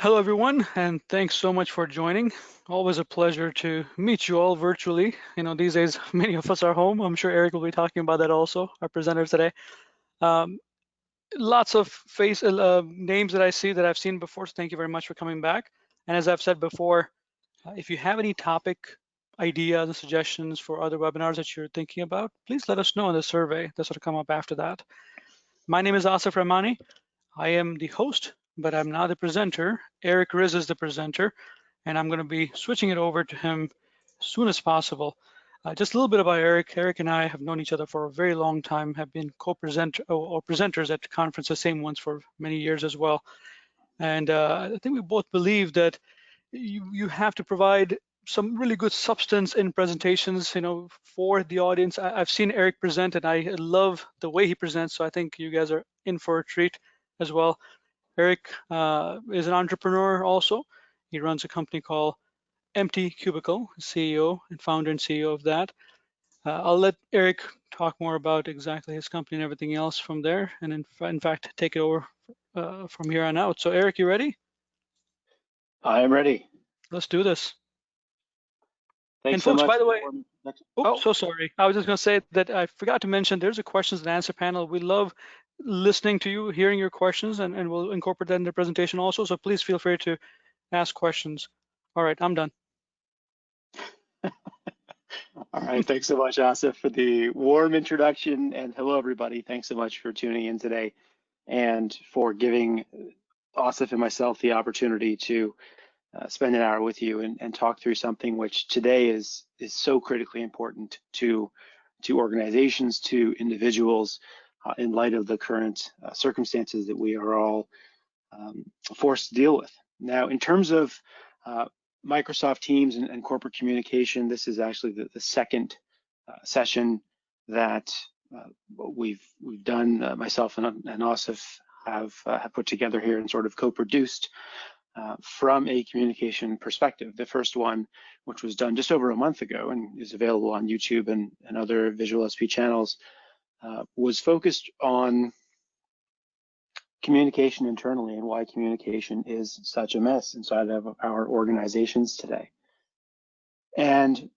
Hello, everyone, and thanks so much for joining. Always a pleasure to meet you all virtually. These days, many of us are home. I'm sure Eric will be talking about that also, our presenter today. Um, Lots of names that I see that I've seen before, so thank you very much for coming back. And as I've said before, if you have any topic ideas and suggestions for other webinars that you're thinking about, please let us know in the survey. This will come up after that. My name is Asif Rahmani. I am the host, but I'm not the presenter. Eric Riz is the presenter, and I'm going to be switching it over to him as soon as possible. Just a little bit about Eric. Eric and I have known each other for a very long time, have been presenters at conferences, same ones for many years as well. And I think we both believe that you have to provide some really good substance in presentations, for the audience. I've seen Eric present, and I love the way he presents. So I think you guys are in for a treat as well. Eric is an entrepreneur also. He runs a company called Empty Cubicle, CEO and founder and CEO of that. I'll let Eric talk more about exactly his company and everything else from there, and in fact, take it over from here on out. So Eric, you ready? I am ready. Let's do this. Thanks And so folks, much. by the way, so sorry. I was just going to say that I forgot to mention there's a questions and answer panel. We love listening to you, hearing your questions, and we'll incorporate that in the presentation also. So please feel free to ask questions. All right, I'm done. All right, thanks so much, Asif, for the warm introduction. And hello, everybody. Thanks so much for tuning in today and for giving Asif and myself the opportunity to spend an hour with you and talk through something which today is so critically important to organizations, to individuals, in light of the current circumstances that we are all forced to deal with. Now, in terms of Microsoft Teams and corporate communication, this is actually the second session that we've done. Myself and Asif have put together here and sort of co-produced from a communication perspective. The first one, which was done just over a month ago and is available on YouTube and other VisualSP channels, was focused on communication internally and why communication is such a mess inside of our organizations today. And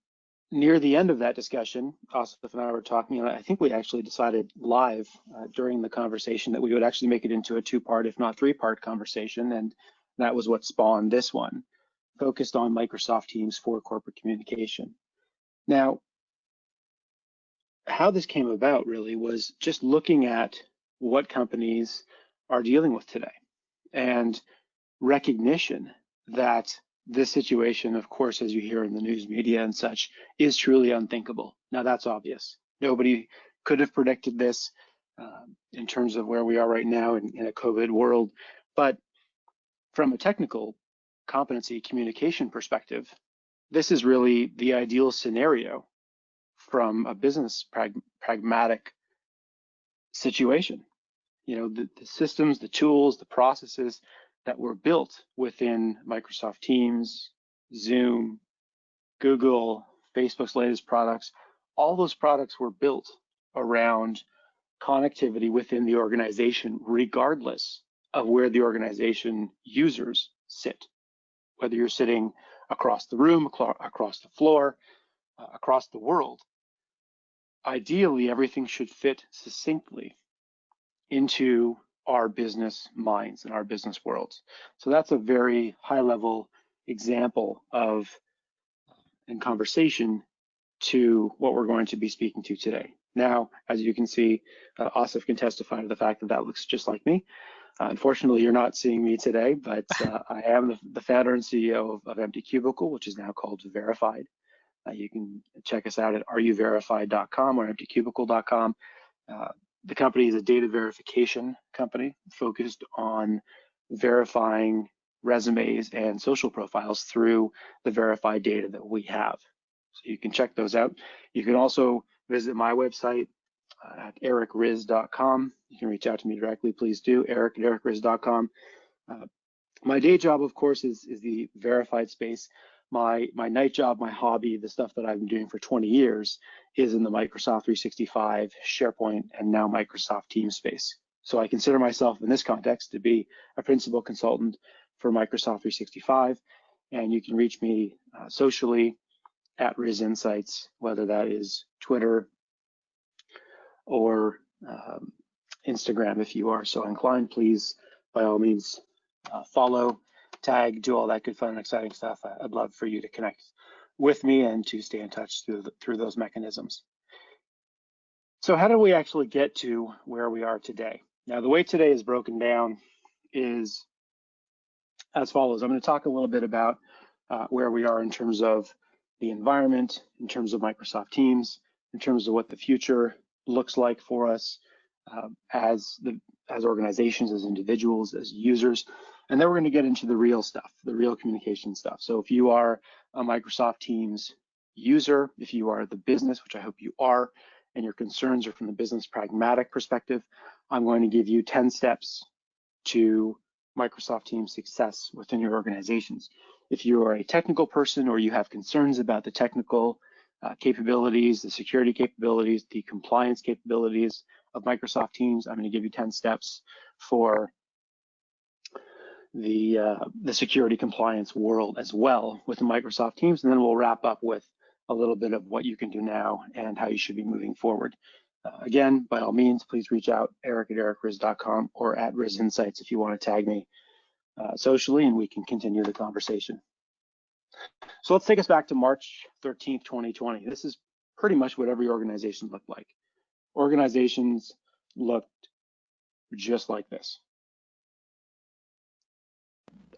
near the end of that discussion, Asif and I were talking, and I think we actually decided live during the conversation that we would actually make it into a two-part, if not three-part conversation, and that was what spawned this one, focused on Microsoft Teams for corporate communication. Now, how this came about really was just looking at what companies are dealing with today and recognition that this situation, of course, as you hear in the news media and such, is truly unthinkable. Now, that's obvious. Nobody could have predicted this in terms of where we are right now in a COVID world. But from a technical competency communication perspective, this is really the ideal scenario from a business pragmatic situation. The systems, the tools, the processes that were built within Microsoft Teams, Zoom, Google, Facebook's latest products, all those products were built around connectivity within the organization, regardless of where the organization users sit, whether you're sitting across the room, across the floor, across the world. Ideally, everything should fit succinctly into our business minds and our business worlds. So that's a very high level example of in conversation to what we're going to be speaking to today. Now, as you can see, Asif can testify to the fact that that looks just like me. Unfortunately, you're not seeing me today, but I am the founder and CEO of Empty Cubicle, which is now called Verified. You can check us out at areyouVerified.com or emptycubicle.com. The company is a data verification company focused on verifying resumes and social profiles through the verified data that we have. So you can check those out. You can also visit my website at ericriz.com. You can reach out to me directly, please do, eric at ericriz.com. My day job, of course, is the verified space. My night job, my hobby, the stuff that I've been doing for 20 years is in the Microsoft 365, SharePoint, and now Microsoft Teams space. So I consider myself in this context to be a principal consultant for Microsoft 365. And you can reach me socially at Riz Insights, whether that is Twitter or Instagram. If you are so inclined, please, by all means, follow, tag, do all that good, fun, and exciting stuff. I'd love for you to connect with me and to stay in touch through those mechanisms. So how do we actually get to where we are today? Now, the way today is broken down is as follows. I'm going to talk a little bit about where we are in terms of the environment, in terms of Microsoft Teams, in terms of what the future looks like for us as organizations, as individuals, as users. And then we're going to get into the real stuff, the real communication stuff. So if you are a Microsoft Teams user, if you are the business, which I hope you are, and your concerns are from the business pragmatic perspective, I'm going to give you 10 steps to Microsoft Teams success within your organizations. If you are a technical person or you have concerns about the technical capabilities, the security capabilities, the compliance capabilities of Microsoft Teams, I'm going to give you 10 steps for the security compliance world as well with Microsoft Teams, and then we'll wrap up with a little bit of what you can do now and how you should be moving forward. Again, by all means, please reach out, eric@ericriz.com or at Riz Insights if you want to tag me socially, and we can continue the conversation. So let's take us back to March 13th, 2020. This is pretty much what every organization looked like. Organizations looked just like this.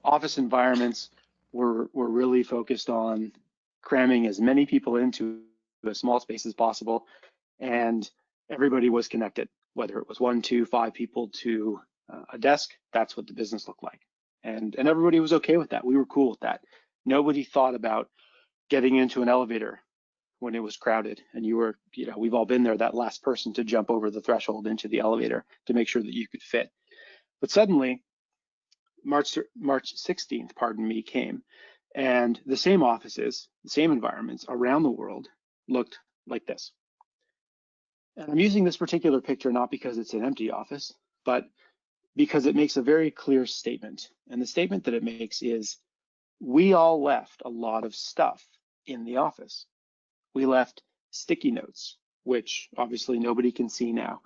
Office environments were really focused on cramming as many people into a small space as possible, and everybody was connected, whether it was 1, 2, 5 people to a desk. That's what the business looked like, and everybody was okay with that. We were cool with that. Nobody thought about getting into an elevator when it was crowded, and we've all been there, that last person to jump over the threshold into the elevator to make sure that you could fit. But suddenly, March 16th, came, and the same offices, the same environments around the world looked like this. And I'm using this particular picture not because it's an empty office, but because it makes a very clear statement. And the statement that it makes is, we all left a lot of stuff in the office. We left sticky notes, which obviously nobody can see now.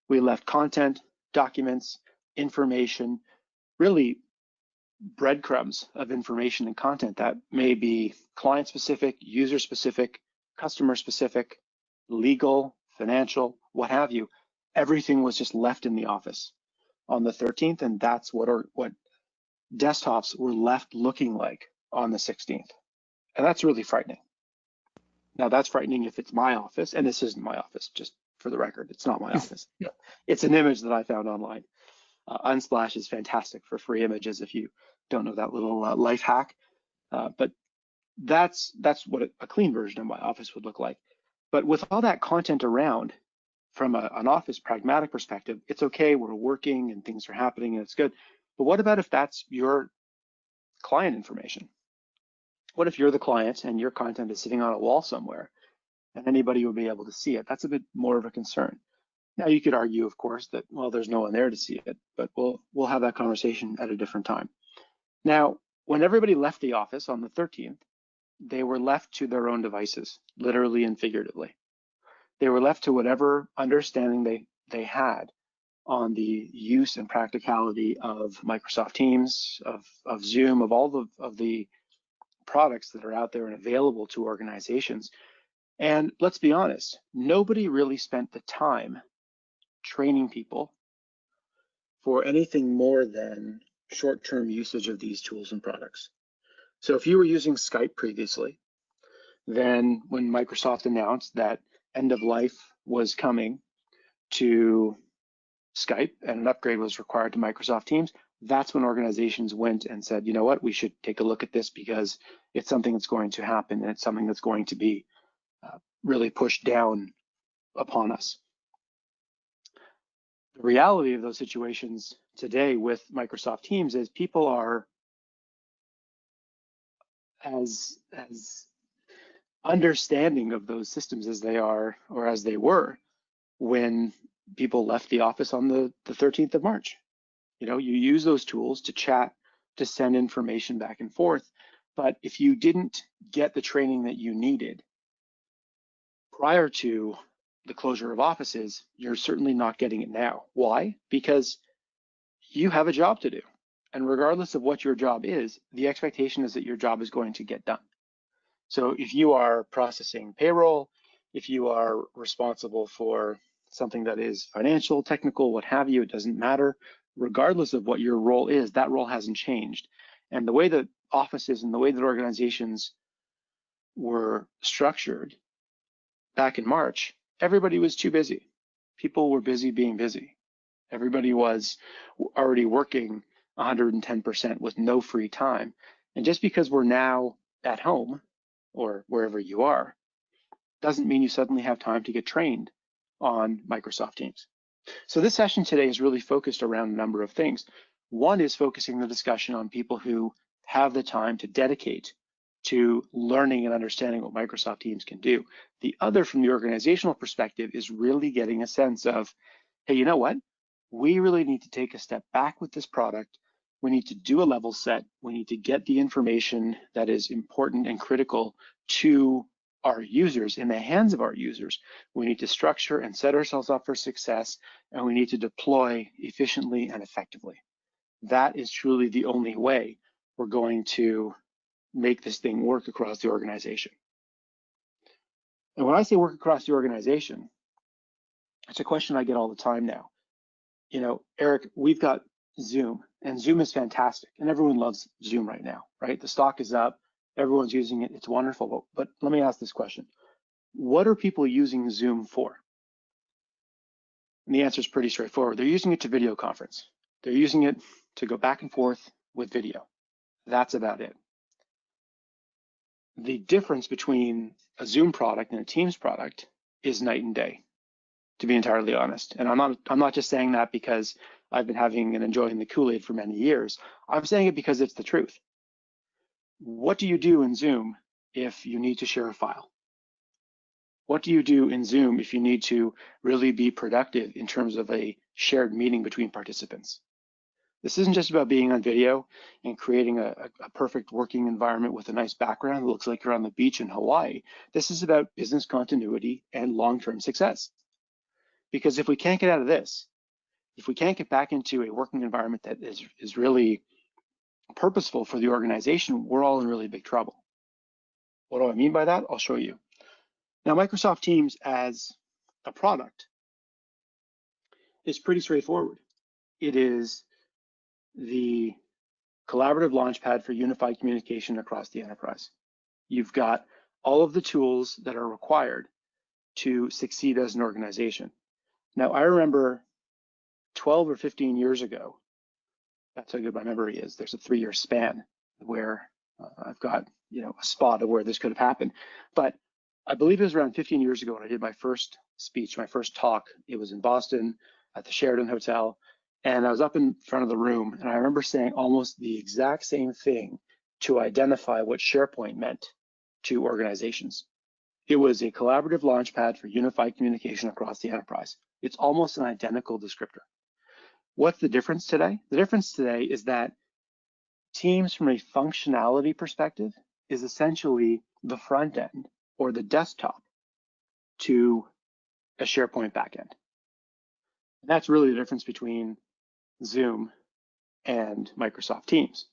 We left content, documents, information, really breadcrumbs of information and content that may be client-specific, user-specific, customer-specific, legal, financial, what have you. Everything was just left in the office on the 13th, and that's what desktops were left looking like on the 16th. And that's really frightening. Now, that's frightening if it's my office, and this isn't my office, just for the record, it's not my office. It's an image that I found online. Unsplash is fantastic for free images if you don't know that little life hack. But that's what a clean version of my office would look like. But with all that content around, from an office pragmatic perspective, it's okay, we're working and things are happening and it's good. But what about if that's your client information? What if you're the client and your content is sitting on a wall somewhere and anybody would be able to see it? That's a bit more of a concern. Now, you could argue, of course, that, well, there's no one there to see it, but we'll have that conversation at a different time. Now, when everybody left the office on the 13th, they were left to their own devices, literally and figuratively. They were left to whatever understanding they had on the use and practicality of Microsoft Teams, of Zoom, of all of the products that are out there and available to organizations. And let's be honest, nobody really spent the time training people for anything more than short-term usage of these tools and products. So if you were using Skype previously, then when Microsoft announced that end of life was coming to Skype and an upgrade was required to Microsoft Teams, that's when organizations went and said, you know what, we should take a look at this because it's something that's going to happen and it's something that's going to be really pushed down upon us. The reality of those situations today with Microsoft Teams is people are as understanding of those systems as they are, or as they were, when people left the office on the 13th of March. You know, you use those tools to chat, to send information back and forth. But if you didn't get the training that you needed prior to the closure of offices, you're certainly not getting it now. Why? Because you have a job to do. And regardless of what your job is, the expectation is that your job is going to get done. So if you are processing payroll, if you are responsible for something that is financial, technical, what have you, it doesn't matter. Regardless of what your role is, that role hasn't changed. And the way that offices and the way that organizations were structured back in March, everybody was too busy. People were busy being busy. Everybody was already working 110% with no free time. And just because we're now at home or wherever you are, doesn't mean you suddenly have time to get trained on Microsoft Teams. So this session today is really focused around a number of things. One is focusing the discussion on people who have the time to dedicate to learning and understanding what Microsoft Teams can do. The other, from the organizational perspective, is really getting a sense of, hey, you know what? We really need to take a step back with this product. We need to do a level set. We need to get the information that is important and critical to our users in the hands of our users. We need to structure and set ourselves up for success, and we need to deploy efficiently and effectively. That is truly the only way we're going to make this thing work across the organization. And when I say work across the organization, it's a question I get all the time now. You know, Eric, we've got Zoom, and Zoom is fantastic, and everyone loves Zoom right now, right? The stock is up, everyone's using it, it's wonderful. But let me ask this question. What are people using Zoom for? And the answer is pretty straightforward. They're using it to video conference. They're using it to go back and forth with video. That's about it. The difference between a Zoom product and a Teams product is night and day, to be entirely honest. And I'm not just saying that because I've been having and enjoying the Kool-Aid for many years. I'm saying it because it's the truth. What do you do in Zoom if you need to share a file? What do you do in Zoom if you need to really be productive in terms of a shared meeting between participants? This isn't just about being on video and creating a perfect working environment with a nice background that looks like you're on the beach in Hawaii. This is about business continuity and long-term success. Because if we can't get out of this, if we can't get back into a working environment that is really purposeful for the organization, we're all in really big trouble. What do I mean by that? I'll show you. Now, Microsoft Teams as a product is pretty straightforward. It is the collaborative launchpad for unified communication across the enterprise. You've got all of the tools that are required to succeed as an organization. Now, I remember 12 or 15 years ago, that's how good my memory is. There's a 3-year span where I've got, you know, a spot of where this could have happened. But I believe it was around 15 years ago when I did my first speech, my first talk. It was in Boston at the Sheraton Hotel. And I was up in front of the room, and I remember saying almost the exact same thing to identify what SharePoint meant to organizations. It was a collaborative launchpad for unified communication across the enterprise. It's almost an identical descriptor. What's the difference today? The difference today is that Teams, from a functionality perspective, is essentially the front end or the desktop to a SharePoint backend. And that's really the difference between Zoom and Microsoft Teams.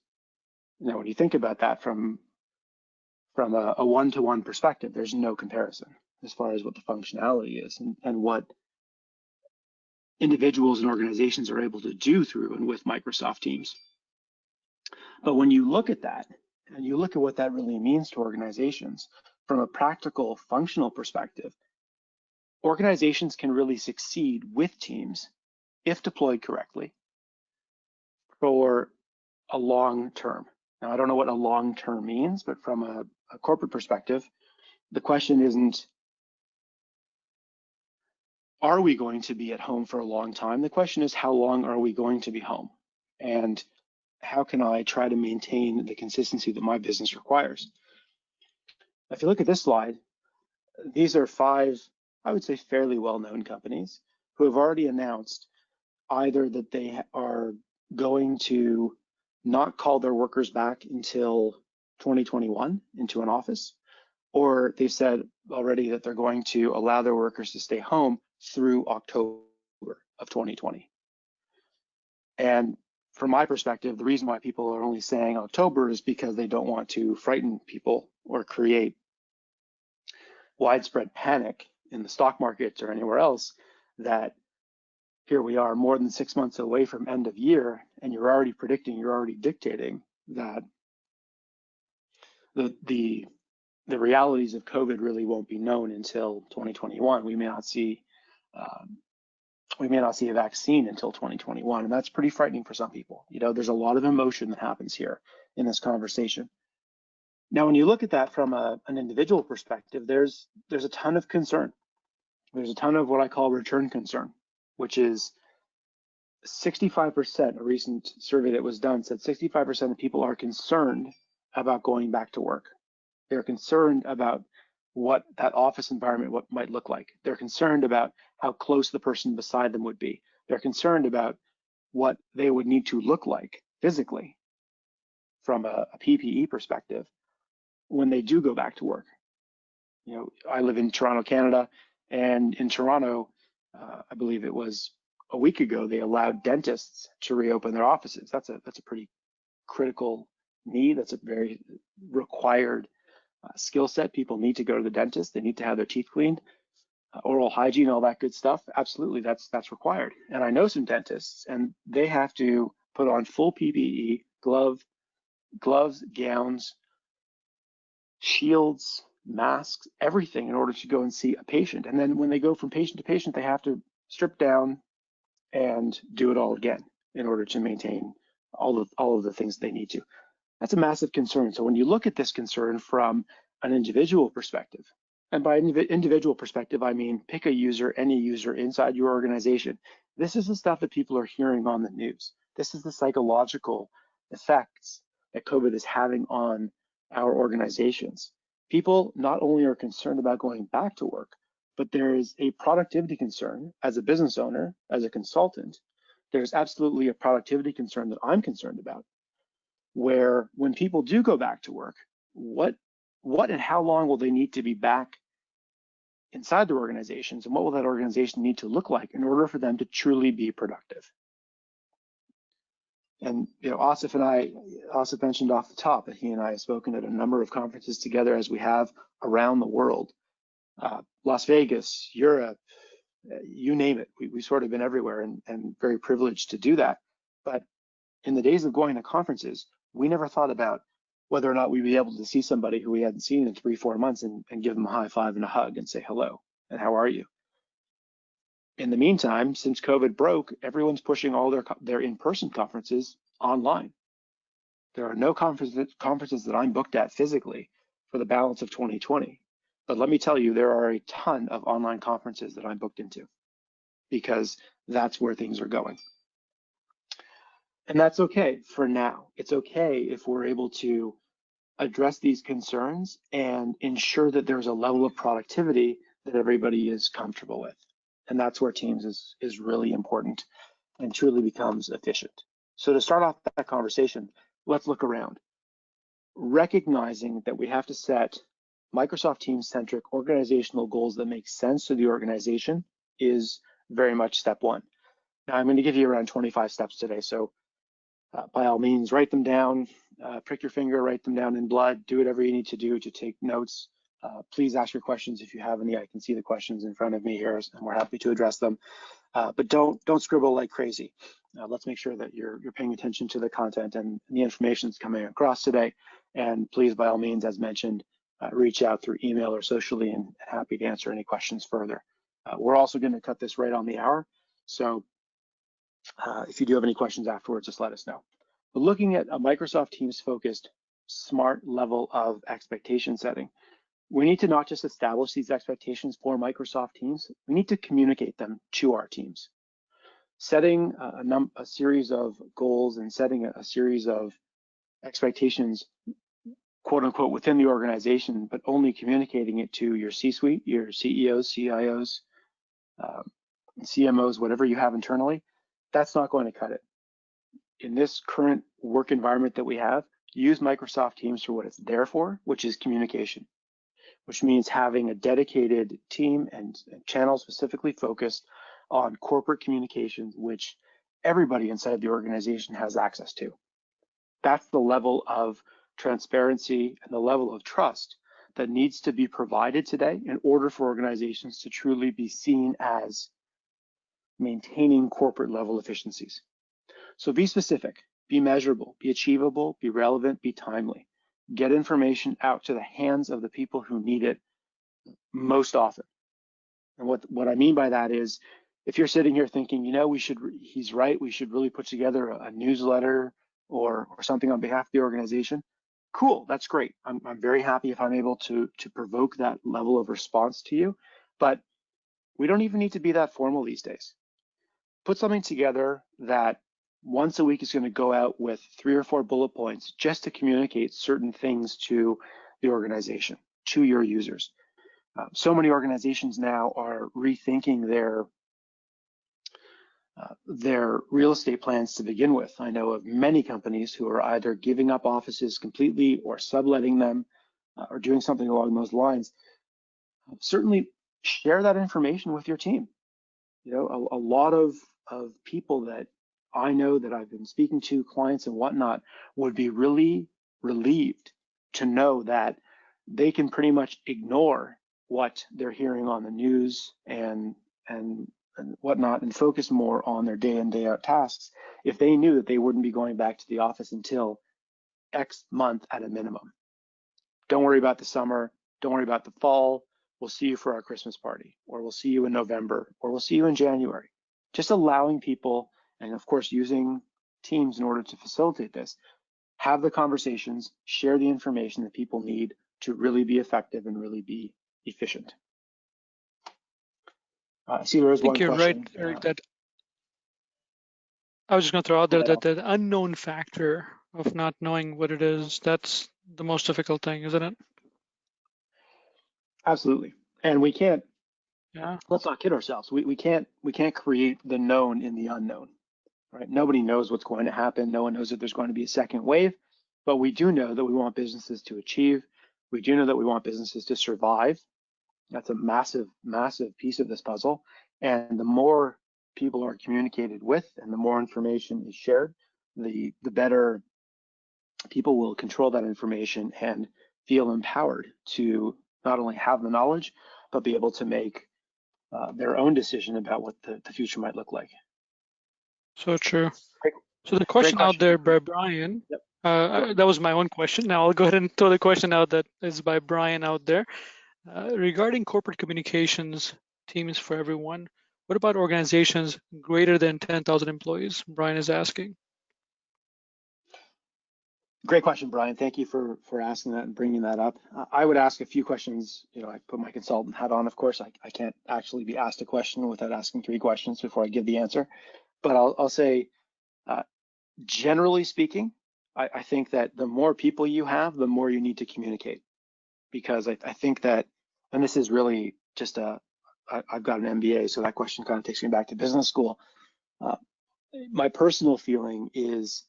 Now, when you think about that from a one-to-one perspective, there's no comparison as far as what the functionality is and what individuals and organizations are able to do through and with Microsoft Teams. But when you look at that, and you look at what that really means to organizations from a practical, functional perspective, organizations can really succeed with Teams if deployed correctly for a long term. Now, I don't know what a long term means, but from a corporate perspective, the question isn't, are we going to be at home for a long time? The question is, how long are we going to be home? And how can I try to maintain the consistency that my business requires? If you look at this slide, these are 5, I would say, fairly well-known companies who have already announced either that they are going to not call their workers back until 2021 into an office, or they've said already that they're going to allow their workers to stay home through October of 2020. And from my perspective, the reason why people are only saying October is because they don't want to frighten people or create widespread panic in the stock markets or anywhere else that here we are more than 6 months away from end of year, and you're already predicting, you're already dictating that the realities of COVID really won't be known until 2021. We may not see a vaccine until 2021, and that's pretty frightening for some people. You know, there's a lot of emotion that happens here in this conversation. Now, when you look at that from an individual perspective, there's a ton of concern. There's a ton of what I call return concern, which is 65%. A recent survey that was done said 65% of people are concerned about going back to work. They're concerned about what that office environment might look like. They're concerned about how close the person beside them would be. They're concerned about what they would need to look like physically from a PPE perspective when they do go back to work. You know, I live in Toronto, Canada, and in Toronto, I believe it was a week ago, they allowed dentists to reopen their offices. That's a pretty critical need. That's a very required skill set. People need to go to the dentist. They need to have their teeth cleaned, oral hygiene, all that good stuff. Absolutely, that's required. And I know some dentists, and they have to put on full PPE, gloves, gowns, shields, masks, everything in order to go and see a patient. And then when they go from patient to patient, they have to strip down and do it all again in order to maintain all of the things they need to. That's a massive concern. So when you look at this concern from an individual perspective, and by individual perspective, I mean pick a user, any user inside your organization. This is the stuff that people are hearing on the news. This is the psychological effects that COVID is having on our organizations. People not only are concerned about going back to work, but there is a productivity concern as a business owner, as a consultant. There's absolutely a productivity concern that I'm concerned about, where when people do go back to work, what and how long will they need to be back inside their organizations, and what will that organization need to look like in order for them to truly be productive? And you know, Asif mentioned off the top that he and I have spoken at a number of conferences together, as we have around the world, Las Vegas, Europe, you name it. We've sort of been everywhere, and very privileged to do that. But in the days of going to conferences, we never thought about whether or not we'd be able to see somebody who we hadn't seen in 3-4 months and give them a high five and a hug and say hello and how are you. In the meantime, since COVID broke, everyone's pushing all their in-person conferences online. There are no conferences that I'm booked at physically for the balance of 2020. But let me tell you, there are a ton of online conferences that I'm booked into because that's where things are going. And that's okay for now. It's okay if we're able to address these concerns and ensure that there's a level of productivity that everybody is comfortable with. And that's where Teams is really important and truly becomes efficient. So to start off that conversation, let's look around. Recognizing that we have to set Microsoft Teams-centric organizational goals that make sense to the organization is very much step one. Now, I'm going to give you around 25 steps today, so by all means, write them down, prick your finger, write them down in blood, do whatever you need to do to take notes. Please ask your questions if you have any. I can see the questions in front of me here, and we're happy to address them. But don't scribble like crazy. Let's make sure that you're paying attention to the content and the information that's coming across today. And please, by all means, as mentioned, reach out through email or socially, and happy to answer any questions further. We're also going to cut this right on the hour, so if you do have any questions afterwards, just let us know. But looking at a Microsoft Teams focused smart level of expectation setting, we need to not just establish these expectations for Microsoft Teams, we need to communicate them to our teams. Setting a series of goals and setting a series of expectations, quote unquote, within the organization, but only communicating it to your C-suite, your CEOs, CIOs, CMOs, whatever you have internally, that's not going to cut it. in this current work environment that we have, use Microsoft Teams for what it's there for, which is communication, which means having a dedicated team and channel specifically focused on corporate communications, which everybody inside the organization has access to. That's the level of transparency and the level of trust that needs to be provided today in order for organizations to truly be seen as maintaining corporate level efficiencies. So be specific, be measurable, be achievable, be relevant, be timely. Get information out to the hands of the people who need it most often. And what I mean by that is, if you're sitting here thinking, he's right, we should really put together a newsletter or something on behalf of the organization, cool, that's great. I'm very happy if I'm able to provoke that level of response to you, but we don't even need to be that formal these days. Put something together that once a week is going to go out with 3 or 4 bullet points just to communicate certain things to the organization, to your users. So many organizations now are rethinking their real estate plans to begin with. I know of many companies who are either giving up offices completely or subletting them or doing something along those lines. Certainly share that information with your team. A lot of people that I know that I've been speaking to, clients and whatnot, would be really relieved to know that they can pretty much ignore what they're hearing on the news and whatnot and focus more on their day in, day out tasks if they knew that they wouldn't be going back to the office until X month at a minimum. Don't worry about the summer. Don't worry about the fall. We'll see you for our Christmas party, or we'll see you in November, or we'll see you in January. Just allowing people, and of course using Teams in order to facilitate this, have the conversations, share the information that people need to really be effective and really be efficient. I see there is one I think you're right, question. Eric, that I was just going to throw out Go there ahead, that Al. the unknown factor of not knowing what it is, that's the most difficult thing, isn't it? Absolutely. And we can't, Yeah. let's not kid ourselves. We can't create the known in the unknown, right? Nobody knows what's going to happen. No one knows that there's going to be a second wave, but we do know that we want businesses to achieve. We do know that we want businesses to survive. That's a massive, massive piece of this puzzle. And the more people are communicated with and the more information is shared, the better people will control that information and feel empowered to not only have the knowledge, but be able to make their own decision about what the future might look like. So true. Great, So the great question out question. there by Brian, Yep, go ahead. that was my own question. Now I'll go ahead and throw the question out that is by Brian out there. Regarding corporate communications teams for everyone, what about organizations greater than 10,000 employees? Brian is asking. Great question, Brian. Thank you for asking that and bringing that up. I would ask a few questions. I put my consultant hat on, of course. I can't actually be asked a question without asking 3 questions before I give the answer. But I'll say, generally speaking, I think that the more people you have, the more you need to communicate. Because I think that, and this is really just I've got an MBA, so that question kind of takes me back to business school. My personal feeling is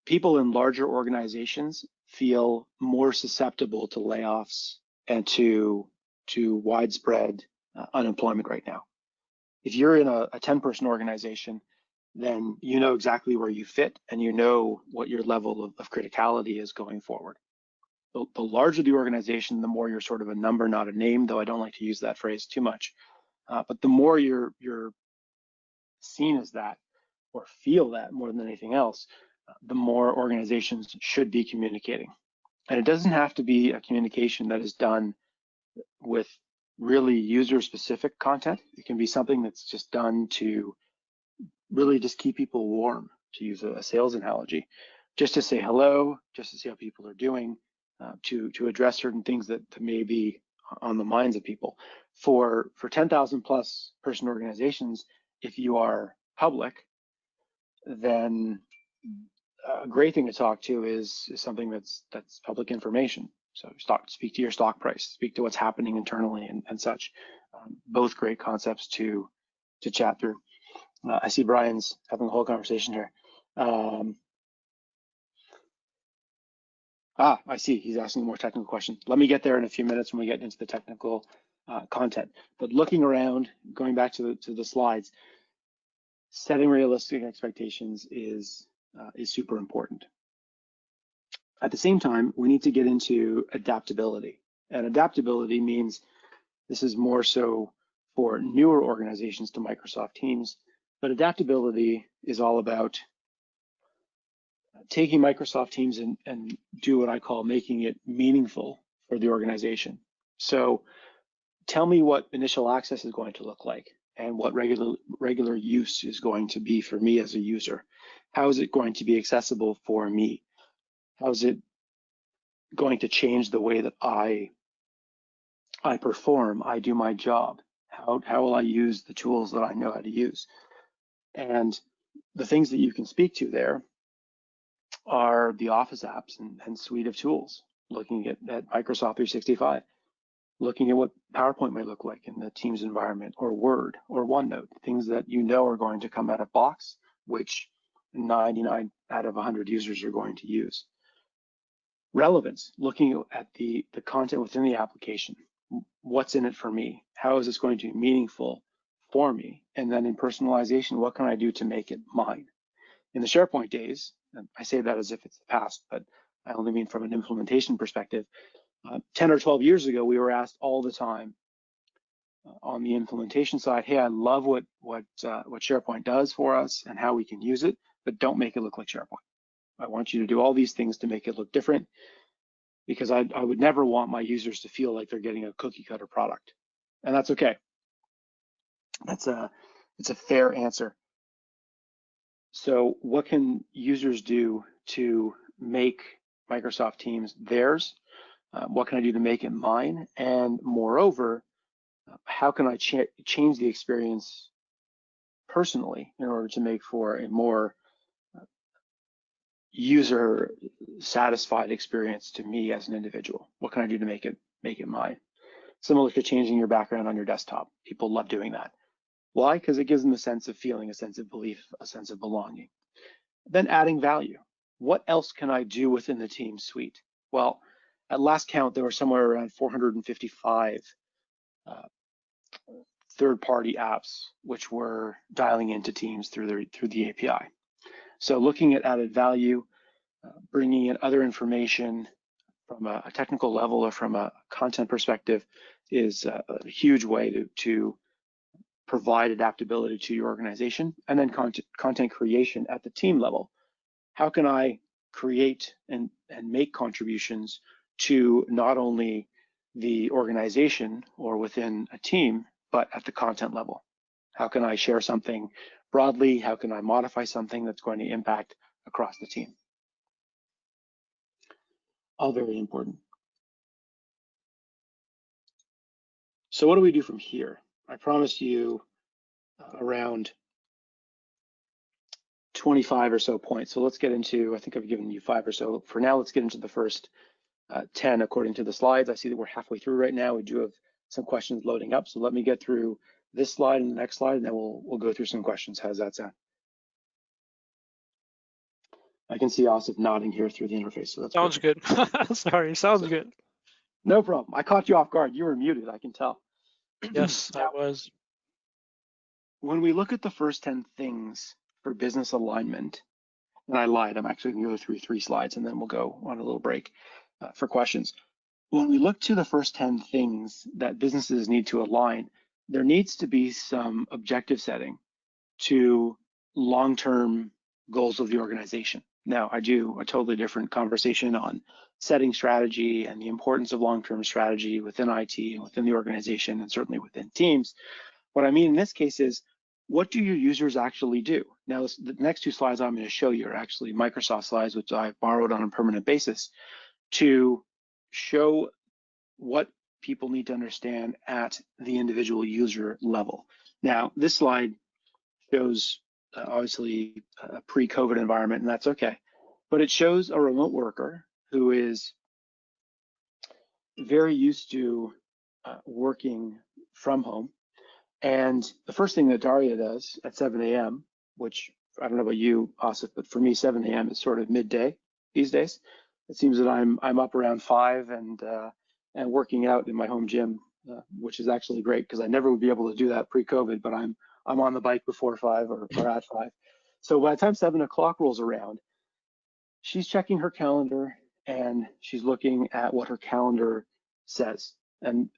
people in larger organizations feel more susceptible to layoffs and to widespread unemployment right now. If you're in a 10-person organization, then you know exactly where you fit and you know what your level of criticality is going forward. The larger the organization, the more you're sort of a number, not a name, though I don't like to use that phrase too much. But the more you're seen as that or feel that more than anything else, the more organizations should be communicating. And it doesn't have to be a communication that is done with really user-specific content. It can be something that's just done to really just keep people warm, to use a sales analogy, just to say hello, just to see how people are doing, to address certain things that may be on the minds of people. For 10,000 plus person organizations, if you are public, then a great thing to talk to is something that's public information. So speak to your stock price, speak to what's happening internally and such. Both great concepts to chat through. I see Brian's having a whole conversation here. I see. He's asking a more technical question. Let me get there in a few minutes when we get into the technical content. But looking around, going back to the slides, setting realistic expectations is super important. At the same time, we need to get into adaptability. And adaptability means this is more so for newer organizations to Microsoft Teams, but adaptability is all about taking Microsoft Teams and do what I call making it meaningful for the organization. So tell me what initial access is going to look like and what regular use is going to be for me as a user. How is it going to be accessible for me? How is it going to change the way that I perform, I do my job? How will I use the tools that I know how to use? And the things that you can speak to there are the Office apps and suite of tools, looking at Microsoft 365, looking at what PowerPoint might look like in the Teams environment, or Word or OneNote, things that you know are going to come out of box, which 99 out of 100 users are going to use. Relevance, looking at the content within the application. What's in it for me? How is this going to be meaningful for me? And then in personalization, what can I do to make it mine? In the SharePoint days, and I say that as if it's the past, but I only mean from an implementation perspective, 10 or 12 years ago, we were asked all the time on the implementation side, hey, I love what SharePoint does for us and how we can use it, but don't make it look like SharePoint. I want you to do all these things to make it look different, because I would never want my users to feel like they're getting a cookie cutter product. And that's okay. It's a fair answer. So what can users do to make Microsoft Teams theirs? What can I do to make it mine? And moreover, how can I change the experience personally in order to make for a more user satisfied experience to me as an individual? What can I do to make it mine? Similar to changing your background on your desktop. People love doing that. Why? Because it gives them a sense of feeling, a sense of belief, a sense of belonging. Then adding value. What else can I do within the Teams suite? Well, at last count, there were somewhere around 455 third-party apps which were dialing into Teams through the API. So looking at added value, bringing in other information from a technical level or from a content perspective is a huge way to provide adaptability to your organization. And then content creation at the team level. How can I create and make contributions to not only the organization or within a team, but at the content level? How can I share something broadly? How can I modify something that's going to impact across the team? All very important. So what do we do from here? I promised you around 25 or so points. So let's get into, I think I've given you 5 or so. For now, let's get into the first 10 according to the slides. I see that we're halfway through right now. We do have some questions loading up. So let me get through this slide and the next slide, and then we'll go through some questions. How's that sound? I can see Asif nodding here through the interface, so that's Sounds perfect. good. Sorry, sounds good. No problem. I caught you off guard. You were muted, I can tell. Yes, Now, I was. when we look at the first 10 things for business alignment, and I lied, I'm actually going to go through 3 slides and then we'll go on a little break for questions. When we look to the first 10 things that businesses need to align, there needs to be some objective setting to long-term goals of the organization. Now, I do a totally different conversation on setting strategy and the importance of long-term strategy within IT and within the organization, and certainly within teams. What I mean in this case is, what do your users actually do? Now, the next 2 slides I'm going to show you are actually Microsoft slides, which I've borrowed on a permanent basis to show what people need to understand at the individual user level. Now, this slide shows obviously a pre-COVID environment, and that's okay. But it shows a remote worker who is very used to working from home. And the first thing that Daria does at 7 a.m., which I don't know about you, Asif, but for me, 7 a.m. is sort of midday these days. It seems that I'm up around 5 and working out in my home gym, which is actually great because I never would be able to do that pre-COVID, but I'm on the bike before 5 or at 5. So by the time 7 o'clock rolls around, she's checking her calendar and she's looking at what her calendar says. And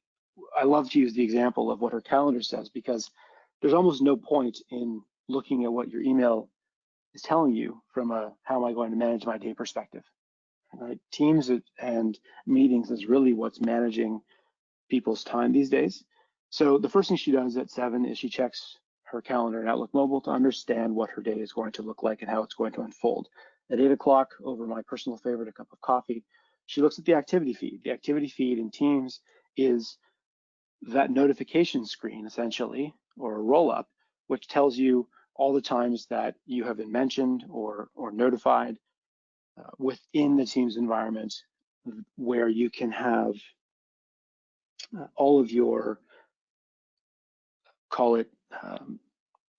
I love to use the example of what her calendar says because there's almost no point in looking at what your email is telling you from a how am I going to manage my day perspective. Right? Teams and meetings is really what's managing people's time these days. So the first thing she does at 7 is she checks her calendar in Outlook Mobile to understand what her day is going to look like and how it's going to unfold. At 8 o'clock, over my personal favorite, a cup of coffee, she looks at the activity feed. The activity feed in Teams is that notification screen, essentially, or a roll-up, which tells you all the times that you have been mentioned or notified within the Teams environment, where you can have all of your, call it,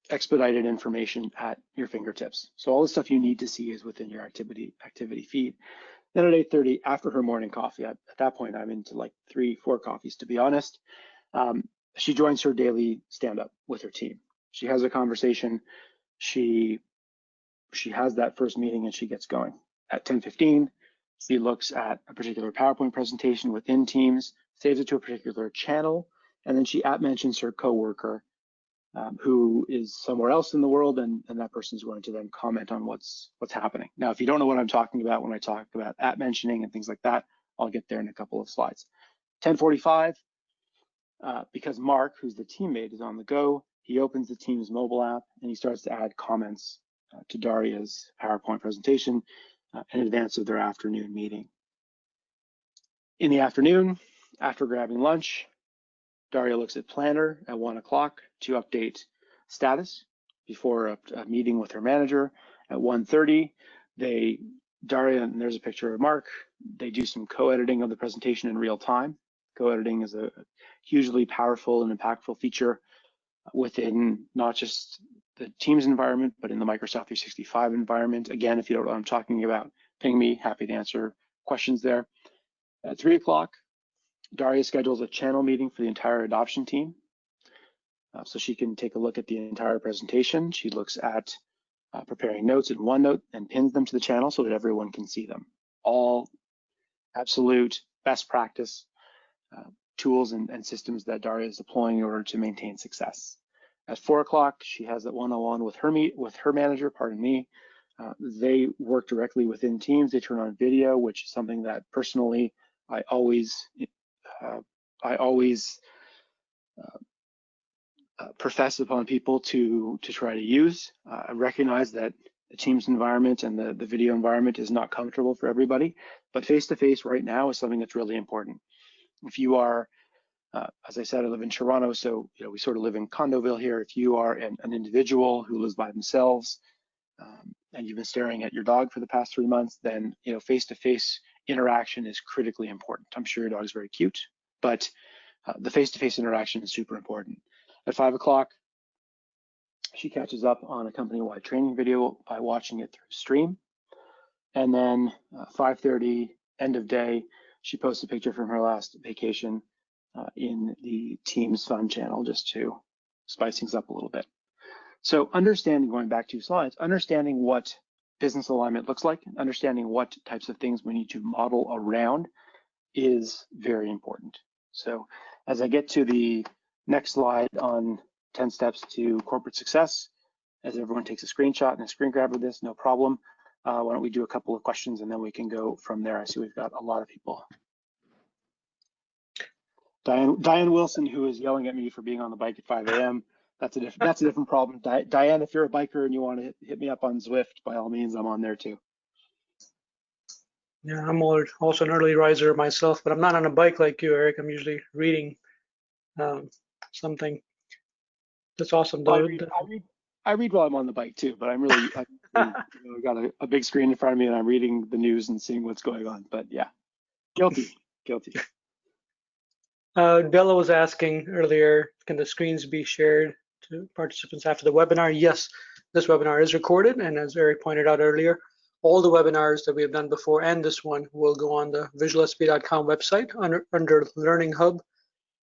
expedited information at your fingertips. So all the stuff you need to see is within your activity feed. Then at 8:30, after her morning coffee, at that point I'm into like 3-4 coffees, to be honest. She joins her daily stand-up with her team. She has a conversation. She has that first meeting and she gets going. At 10:15, she looks at a particular PowerPoint presentation within Teams, saves it to a particular channel, and then she mentions her coworker who is somewhere else in the world, and that person is going to then comment on what's happening. Now, if you don't know what I'm talking about when I talk about mentioning and things like that, I'll get there in a couple of slides. 10:45, because Mark, who's the teammate, is on the go, he opens the Teams mobile app and he starts to add comments to Daria's PowerPoint presentation in advance of their afternoon meeting. In the afternoon, after grabbing lunch, Daria looks at Planner at 1 o'clock to update status before a meeting with her manager. At 1:30, Daria, and there's a picture of Mark, they do some co-editing of the presentation in real time. Co-editing is a hugely powerful and impactful feature within not just the Teams environment, but in the Microsoft 365 environment. Again, if you don't know what I'm talking about, ping me, happy to answer questions there. At 3 o'clock, Daria schedules a channel meeting for the entire adoption team. So she can take a look at the entire presentation. She looks at preparing notes in OneNote and pins them to the channel so that everyone can see them. All absolute best practice tools and systems that Daria is deploying in order to maintain success. At 4 o'clock, she has that one-on-one with her manager, pardon me. They work directly within Teams. They turn on video, which is something that personally I always profess upon people to try to use. I recognize that the Teams environment and the video environment is not comfortable for everybody, but face-to-face right now is something that's really important. If you are, as I said, I live in Toronto, so we sort of live in Condoville here. If you are an individual who lives by themselves and you've been staring at your dog for the past 3 months, then face-to-face interaction is critically important. I'm sure your dog's very cute, but the face-to-face interaction is super important. At 5 o'clock, she catches up on a company-wide training video by watching it through Stream. And then 5:30, end of day, she posts a picture from her last vacation in the Teams Fun channel just to spice things up a little bit. So going back 2 slides, understanding what business alignment looks like, understanding what types of things we need to model around is very important. So as I get to the next slide on 10 steps to corporate success, as everyone takes a screenshot and a screen grab of this, no problem. Why don't we do a couple of questions and then we can go from there. I see we've got a lot of people. Diane Wilson, who is yelling at me for being on the bike at 5 a.m. That's a different problem. Diane, if you're a biker and you want to hit me up on Zwift, by all means, I'm on there too. Yeah, I'm also an early riser myself, but I'm not on a bike like you, Eric. I'm usually reading something. That's awesome, though. I read while I'm on the bike too, but I'm really I've got a big screen in front of me and I'm reading the news and seeing what's going on. But yeah, guilty. Bella was asking earlier, can the screens be shared to participants after the webinar? Yes, This webinar is recorded, and as Eric pointed out earlier, all the webinars that we have done before and this one will go on the visualsp.com website under Learning Hub,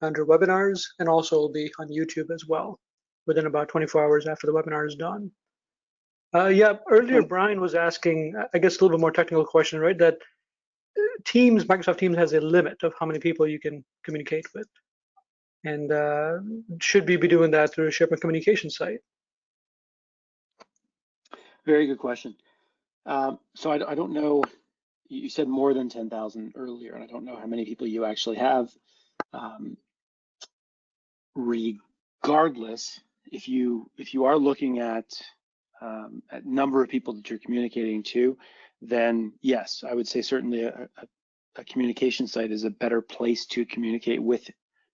under webinars, and also will be on YouTube as well within about 24 hours after the webinar is done. Yeah, earlier Brian was asking, I guess, a little bit more technical question, right? That Teams, Microsoft Teams has a limit of how many people you can communicate with. And should we be doing that through a SharePoint communication site? Very good question. So I don't know, you said more than 10,000 earlier, and I don't know how many people you actually have. Regardless, if you are looking at number of people that you're communicating to, then yes, I would say certainly a communication site is a better place to communicate with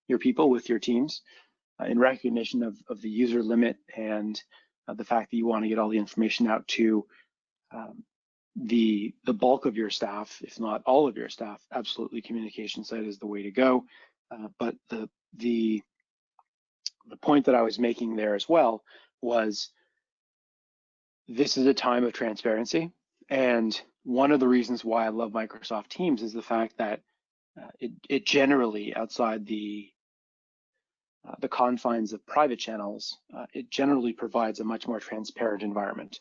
your people, with your teams, in recognition of the user limit and the fact that you want to get all the information out to the bulk of your staff, if not all of your staff. Absolutely, communication site is the way to go. But the point that I was making there as well was this is a time of transparency. And one of the reasons why I love Microsoft Teams is the fact that it generally, outside the confines of private channels, it generally provides a much more transparent environment.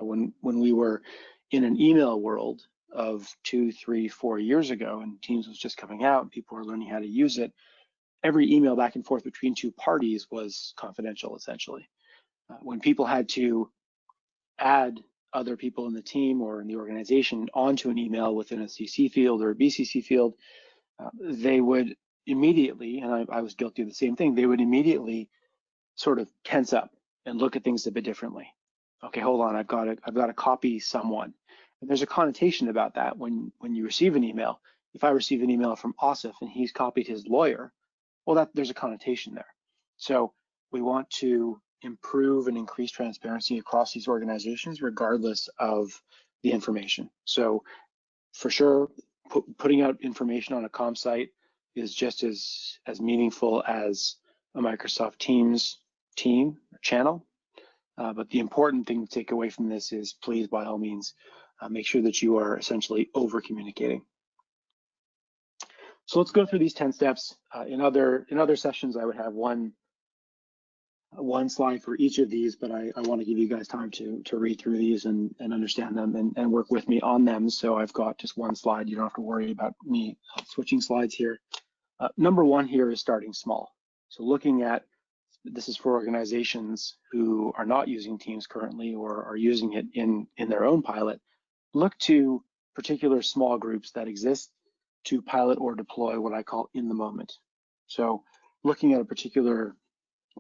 When we were in an email world of 2, 3, 4 years ago, and Teams was just coming out and people were learning how to use it, every email back and forth between two parties was confidential, essentially. When people had to add other people in the team or in the organization onto an email within a CC field or a BCC field, they would immediately, and I was guilty of the same thing, they would immediately sort of tense up and look at things a bit differently. Okay, hold on, I've got to copy someone. And there's a connotation about that when you receive an email. If I receive an email from Asif and he's copied his lawyer, well, there's a connotation there. So we want to improve and increase transparency across these organizations, regardless of the information. So for sure, putting out information on a comm site is just as meaningful as a Microsoft Teams team or channel. But the important thing to take away from this is, please, by all means, make sure that you are essentially over communicating. So let's go through these 10 steps. In other sessions, I would have one slide for each of these, but I want to give you guys time to read through these and understand them and work with me on them. So I've got just one slide. You don't have to worry about me switching slides here. Number one here is starting small. So looking at, this is for organizations who are not using Teams currently or are using it in their own pilot. Look to particular small groups that exist to pilot or deploy what I call in the moment. So looking at a particular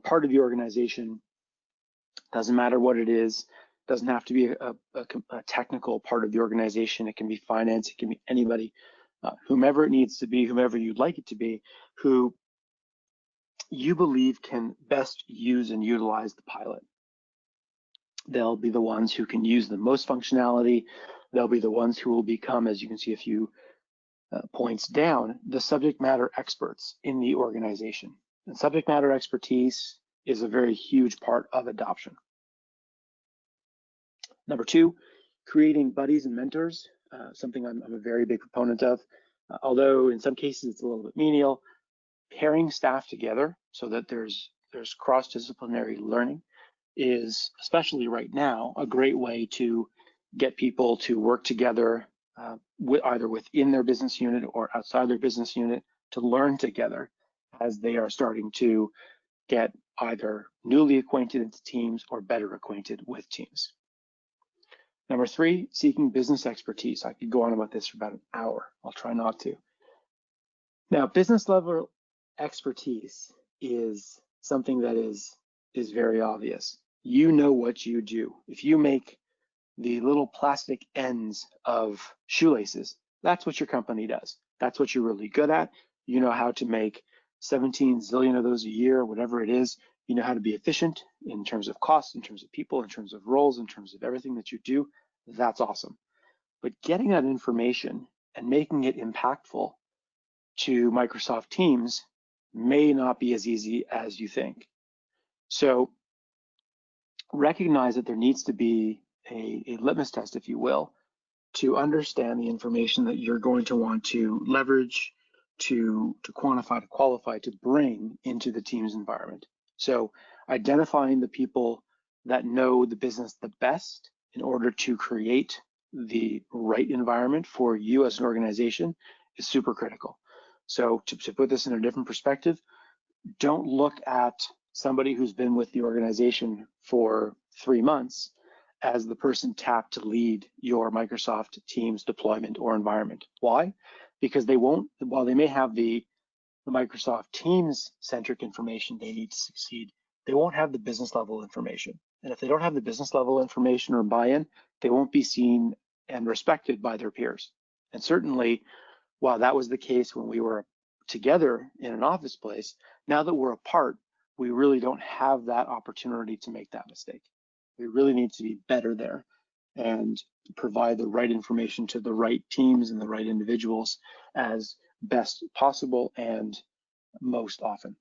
part of the organization, doesn't matter what it is, doesn't have to be a technical part of the organization. It can be finance, it can be anybody, whomever it needs to be, whomever you'd like it to be, who you believe can best use and utilize the pilot. They'll be the ones who can use the most functionality. They'll be the ones who will become, as you can see a few points down, the subject matter experts in the organization. And subject matter expertise is a very huge part of adoption. Number two, creating buddies and mentors, something I'm a very big proponent of. Although in some cases it's a little bit menial, pairing staff together so that there's cross-disciplinary learning is, especially right now, a great way to get people to work together, either within their business unit or outside their business unit, to learn together as they are starting to get either newly acquainted into Teams or better acquainted with Teams. Number three, seeking business expertise. I could go on about this for about an hour. I'll try not to. Now, business level expertise is something that is very obvious. You know what you do. If you make the little plastic ends of shoelaces, that's what your company does. That's what you're really good at. You know how to make 17 zillion of those a year, whatever it is. You know how to be efficient in terms of cost, in terms of people, in terms of roles, in terms of everything that you do. That's awesome. But getting that information and making it impactful to Microsoft Teams may not be as easy as you think. So recognize that there needs to be a litmus test, if you will, to understand the information that you're going to want to leverage, to quantify, to qualify, to bring into the team's environment. So identifying the people that know the business the best in order to create the right environment for you as an organization is super critical. So to put this in a different perspective, don't look at somebody who's been with the organization for 3 months as the person tapped to lead your Microsoft Teams deployment or environment. Why? Because they won't, while they may have the Microsoft Teams centric information they need to succeed, they won't have the business level information. And if they don't have the business level information or buy-in, they won't be seen and respected by their peers. And certainly, while that was the case when we were together in an office place, now that we're apart, we really don't have that opportunity to make that mistake. We really need to be better there and provide the right information to the right teams and the right individuals as best possible and most often.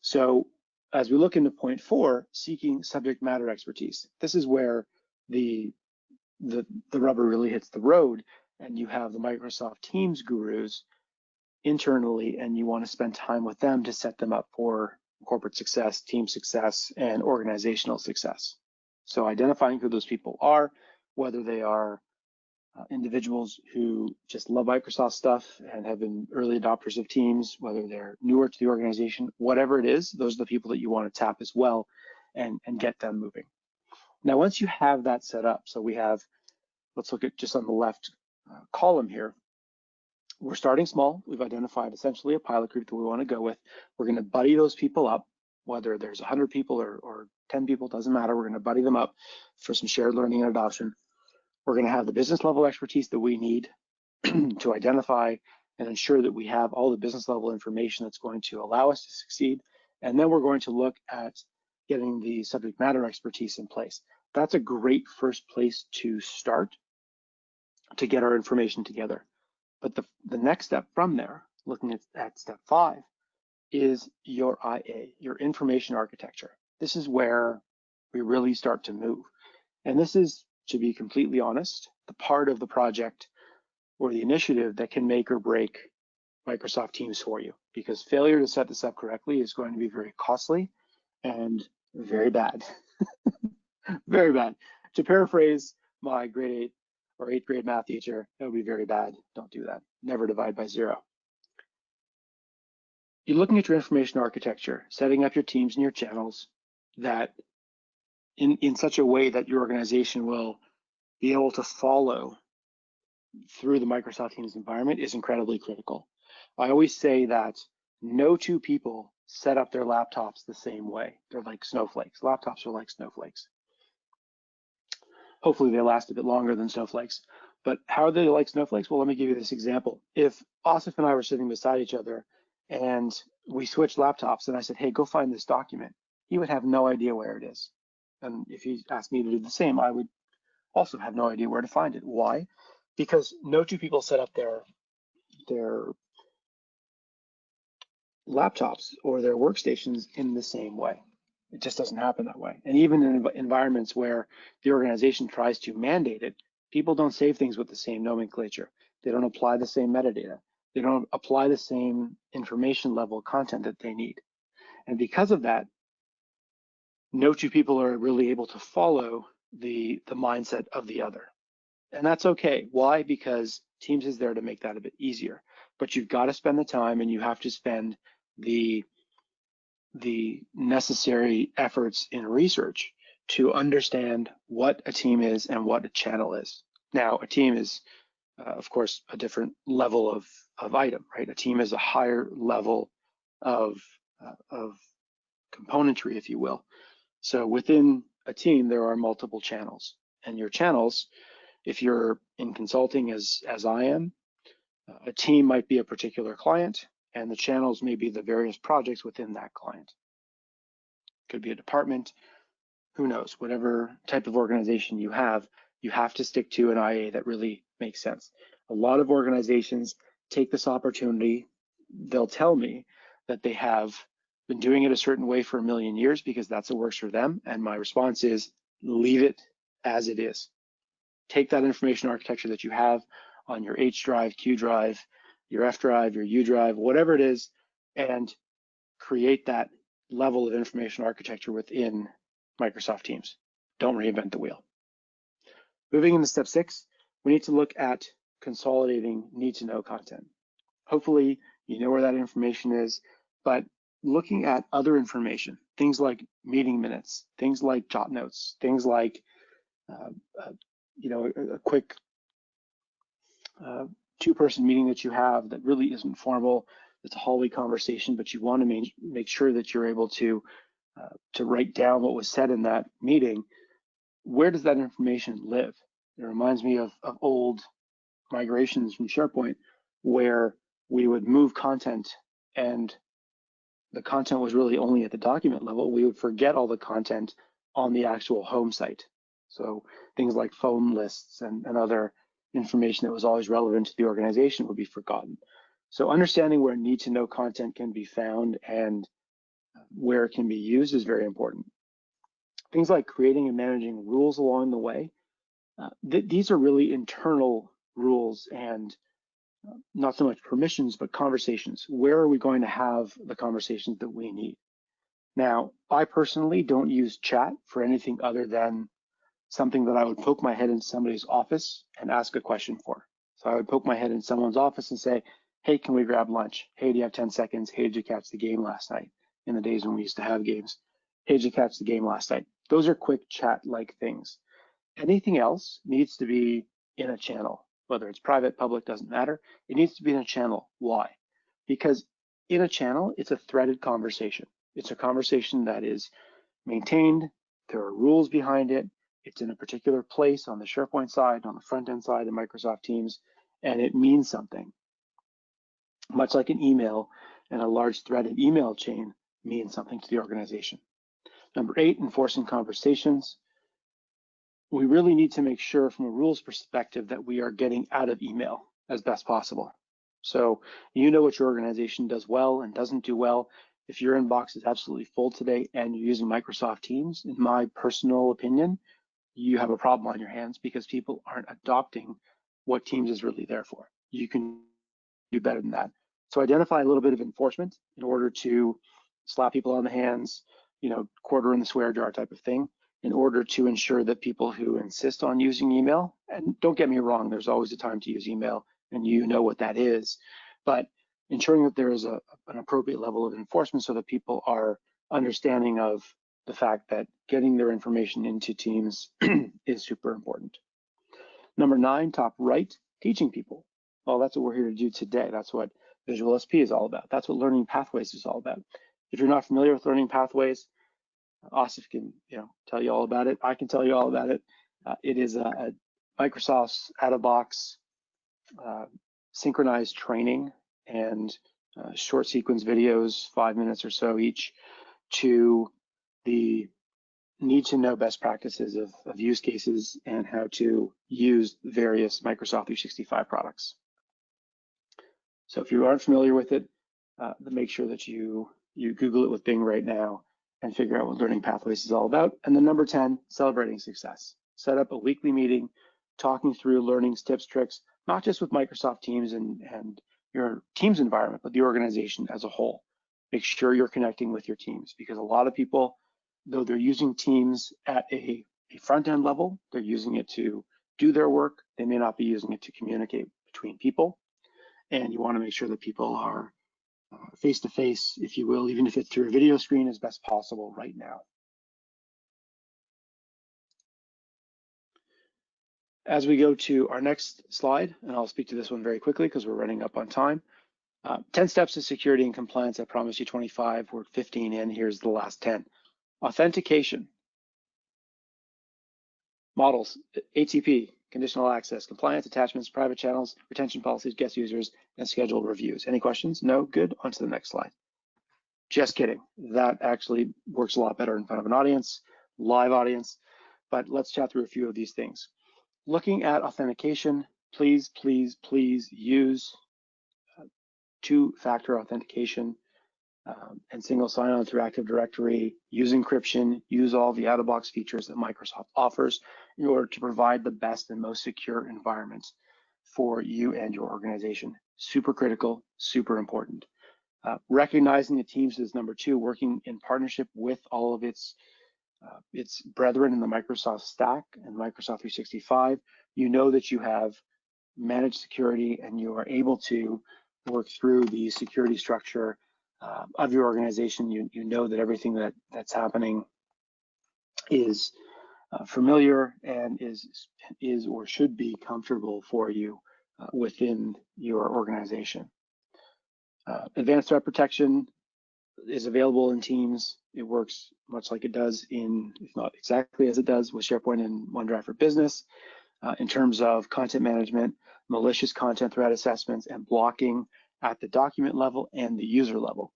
So as we look into point 4, seeking subject matter expertise, this is where the rubber really hits the road, and you have the Microsoft Teams gurus internally, and you want to spend time with them to set them up for corporate success, team success, and organizational success. So identifying who those people are, whether they are individuals who just love Microsoft stuff and have been early adopters of Teams, whether they're newer to the organization, whatever it is, those are the people that you want to tap as well and get them moving. Now, once you have that set up, so we have, let's look at just on the left column here. We're starting small. We've identified essentially a pilot group that we want to go with. We're going to buddy those people up, whether there's 100 people or 10 people, doesn't matter. We're going to buddy them up for some shared learning and adoption. We're going to have the business level expertise that we need to identify and ensure that we have all the business level information that's going to allow us to succeed. And then we're going to look at getting the subject matter expertise in place. That's a great first place to start to get our information together. But the next step from there, looking at step 5, is your IA, your information architecture. This is where we really start to move. And this is, to be completely honest, the part of the project or the initiative that can make or break Microsoft Teams for you, because failure to set this up correctly is going to be very costly and very bad. Very bad. To paraphrase my grade 8 or 8th grade math teacher, that would be very bad. Don't do that. Never divide by 0. You're looking at your information architecture, setting up your teams and your channels that in such a way that your organization will be able to follow through the Microsoft Teams environment is incredibly critical. I always say that no two people set up their laptops the same way. They're like snowflakes. Laptops are like snowflakes. Hopefully they last a bit longer than snowflakes. But how are they like snowflakes? Well, let me give you this example. If Asif and I were sitting beside each other and we switched laptops and I said, hey, go find this document, he would have no idea where it is. And if he asked me to do the same, I would also have no idea where to find it. Why? Because no two people set up their laptops or their workstations in the same way. It just doesn't happen that way. And even in environments where the organization tries to mandate it, people don't save things with the same nomenclature. They don't apply the same metadata. They don't apply the same information level content that they need. And because of that, no two people are really able to follow the mindset of the other. And that's okay. Why? Because Teams is there to make that a bit easier. But you've got to spend the time and you have to spend the necessary efforts in research to understand what a team is and what a channel is. Now, a team is, of course, a different level of item, right? A team is a higher level of componentry, if you will. So within a team, there are multiple channels, and your channels, if you're in consulting as I am, a team might be a particular client, and the channels may be the various projects within that client. Could be a department, who knows, whatever type of organization you have to stick to an IA that really makes sense. A lot of organizations take this opportunity. They'll tell me that they have been doing it a certain way for a million years because that's what works for them. And my response is leave it as it is. Take that information architecture that you have on your H drive, Q drive, your F drive, your U drive, whatever it is, and create that level of information architecture within Microsoft Teams. Don't reinvent the wheel. Moving into step 6, we need to look at consolidating need-to-know content. Hopefully, you know where that information is, but looking at other information, things like meeting minutes, things like jot notes, things like a quick two-person meeting that you have that really isn't formal, it's a hallway conversation, but you want to make sure that you're able to write down what was said in that meeting. Where does that information live? It reminds me of old migrations from SharePoint where we would move content and the content was really only at the document level. We would forget all the content on the actual home site. So things like phone lists and other information that was always relevant to the organization would be forgotten. So understanding where need-to-know content can be found and where it can be used is very important. Things like creating and managing rules along the way. These are really internal rules and not so much permissions, but conversations. Where are we going to have the conversations that we need? Now, I personally don't use chat for anything other than something that I would poke my head in somebody's office and ask a question for. So I would poke my head in someone's office and say, hey, can we grab lunch? Hey, do you have 10 seconds? Hey, did you catch the game last night? In the days when we used to have games. Hey, did you catch the game last night? Those are quick chat-like things. Anything else needs to be in a channel, whether it's private, public, doesn't matter. It needs to be in a channel. Why? Because in a channel, it's a threaded conversation. It's a conversation that is maintained. There are rules behind it. It's in a particular place on the SharePoint side, on the front-end side of Microsoft Teams, and it means something. Much like an email and a large threaded email chain means something to the organization. Number 8, enforcing conversations. We really need to make sure from a rules perspective that we are getting out of email as best possible. So you know what your organization does well and doesn't do well. If your inbox is absolutely full today and you're using Microsoft Teams, in my personal opinion, you have a problem on your hands because people aren't adopting what Teams is really there for. You can do better than that. So identify a little bit of enforcement in order to slap people on the hands, quarter in the swear jar type of thing, in order to ensure that people who insist on using email, and don't get me wrong, there's always a time to use email, and you know what that is, but ensuring that there is an appropriate level of enforcement so that people are understanding of the fact that getting their information into Teams is super important. Number 9, top right, teaching people. Well, that's what we're here to do today. That's what VisualSP is all about. That's what learning pathways is all about. If you're not familiar with learning pathways, Asif can tell you all about it. I can tell you all about it. It is a Microsoft's out-of-box synchronized training and short sequence videos, 5 minutes or so each, to the need to know best practices of use cases and how to use various Microsoft 365 products. So if you aren't familiar with it, make sure that you Google it with Bing right now and figure out what Learning Pathways is all about. And then number 10, celebrating success. Set up a weekly meeting, talking through learnings, tips, tricks, not just with Microsoft Teams and your Teams environment, but the organization as a whole. Make sure you're connecting with your teams because a lot of people, though they're using Teams at a front-end level, they're using it to do their work. They may not be using it to communicate between people. And you want to make sure that people are face-to-face, if you will, even if it's through a video screen, as best possible right now. As we go to our next slide, and I'll speak to this one very quickly because we're running up on time. 10 steps to security and compliance. I promised you 25. We're 15 in. Here's the last 10. Authentication. Models, ATP, conditional access, compliance, attachments, private channels, retention policies, guest users, and scheduled reviews. Any questions? No? Good. On to the next slide. Just kidding. That actually works a lot better in front of an audience, live audience, but let's chat through a few of these things. Looking at authentication, please, please, please use two-factor authentication. and single sign-on through Active Directory, use encryption, use all the out-of-box features that Microsoft offers in order to provide the best and most secure environment for you and your organization. Super critical, super important. Recognizing the teams is number 2, working in partnership with all of its brethren in the Microsoft stack and Microsoft 365. You know that you have managed security and you are able to work through the security structure of your organization. You know that everything that's happening is familiar and is or should be comfortable for you within your organization. Advanced threat protection is available in Teams. It works much like it does if not exactly as it does with SharePoint and OneDrive for Business in terms of content management, malicious content threat assessments, and blocking at the document level and the user level.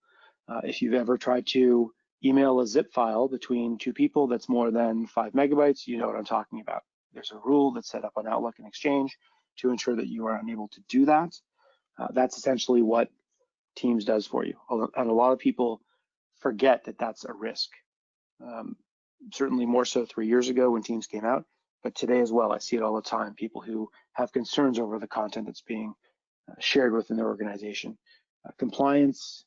If you've ever tried to email a zip file between 2 people that's more than 5 megabytes, you know what I'm talking about. There's a rule that's set up on Outlook and Exchange to ensure that you are unable to do that. That's essentially what Teams does for you. And a lot of people forget that that's a risk. Certainly more so 3 years ago when Teams came out, but today as well, I see it all the time. People who have concerns over the content that's being shared within their organization. Compliance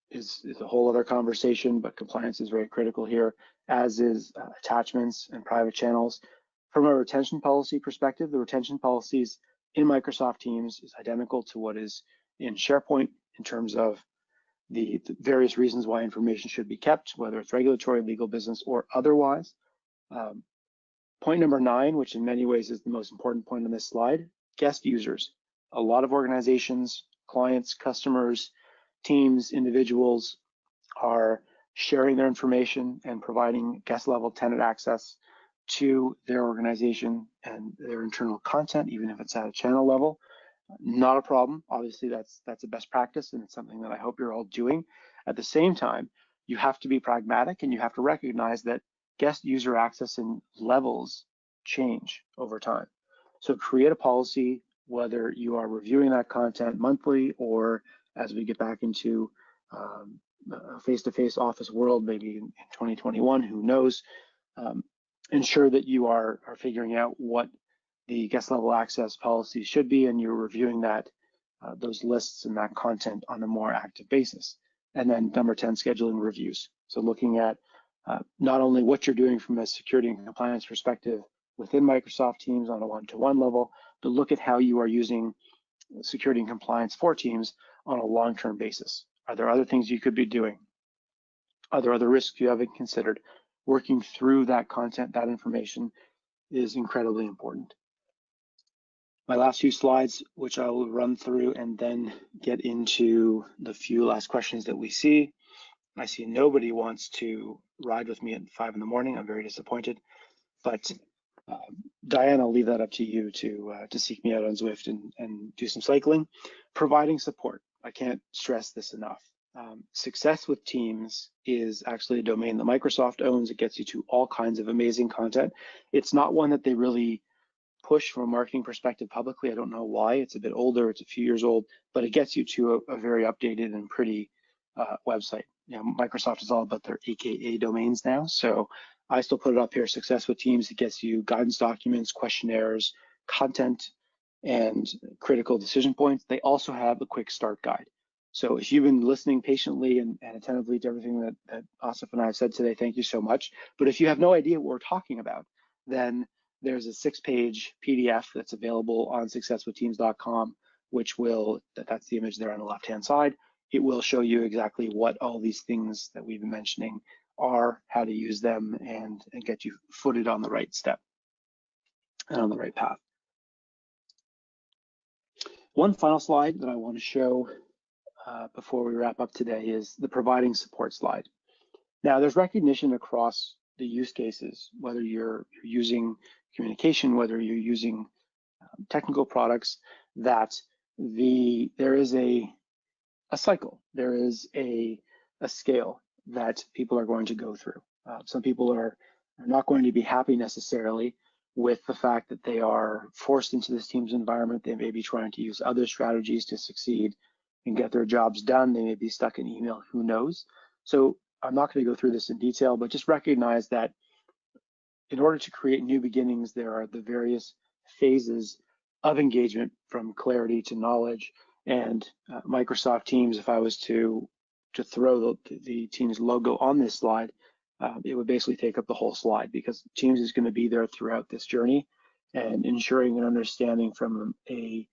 is a whole other conversation, but compliance is very critical here, as is attachments and private channels. From a retention policy perspective, the retention policies in Microsoft Teams is identical to what is in SharePoint in terms of the various reasons why information should be kept, whether it's regulatory, legal, business, or otherwise. Point number 9, which in many ways is the most important point on this slide, guest users. A lot of organizations, clients, customers, teams, individuals are sharing their information and providing guest level tenant access to their organization and their internal content, even if it's at a channel level. Not a problem. Obviously, that's a best practice, and it's something that I hope you're all doing. At the same time, you have to be pragmatic and you have to recognize that guest user access and levels change over time. So create a policy, whether you are reviewing that content monthly or as we get back into a face-to-face office world, maybe in 2021, who knows, ensure that you are figuring out what the guest level access policy should be, and you're reviewing that those lists and that content on a more active basis. And then number 10, scheduling reviews. So looking at not only what you're doing from a security and compliance perspective within Microsoft Teams on a one-to-one level, but look at how you are using security and compliance for Teams on a long-term basis. Are there other things you could be doing? Are there other risks you haven't considered? Working through that content, that information is incredibly important. My last few slides, which I will run through and then get into the few last questions that we see. I see nobody wants to ride with me at 5 in the morning. I'm very disappointed, but Diane, I'll leave that up to you to seek me out on Zwift and do some cycling. Providing support. I can't stress this enough. Success with Teams is actually a domain that Microsoft owns. It gets you to all kinds of amazing content. It's not one that they really push from a marketing perspective publicly. I don't know why. It's a bit older. It's a few years old, but it gets you to a very updated and pretty website. Microsoft is all about their AKA domains now. So I still put it up here, Success with Teams. It gets you guidance documents, questionnaires, content, and critical decision points. They also have a quick start guide. So if you've been listening patiently and attentively to everything that Asif and I have said today, thank you so much. But if you have no idea what we're talking about, then there's a 6-page PDF that's available on successwithteams.com, which that's the image there on the left-hand side. It will show you exactly what all these things that we've been mentioning are, how to use them, and get you footed on the right step and on the right path. One final slide that I want to show before we wrap up today is the providing support slide. Now, there's recognition across the use cases, whether you're using communication, whether you're using technical products, that there is a cycle, there is a scale that people are going to go through. Some people are not going to be happy necessarily with the fact that they are forced into this Teams environment. They may be trying to use other strategies to succeed. and get their jobs done. They may be stuck in email, who knows? So I'm not going to go through this in detail, but just recognize that in order to create new beginnings, there are the various phases of engagement, from clarity to knowledge. And Microsoft Teams, if I was to throw the Teams logo on this slide, it would basically take up the whole slide, because Teams is going to be there throughout this journey, and ensuring an understanding from a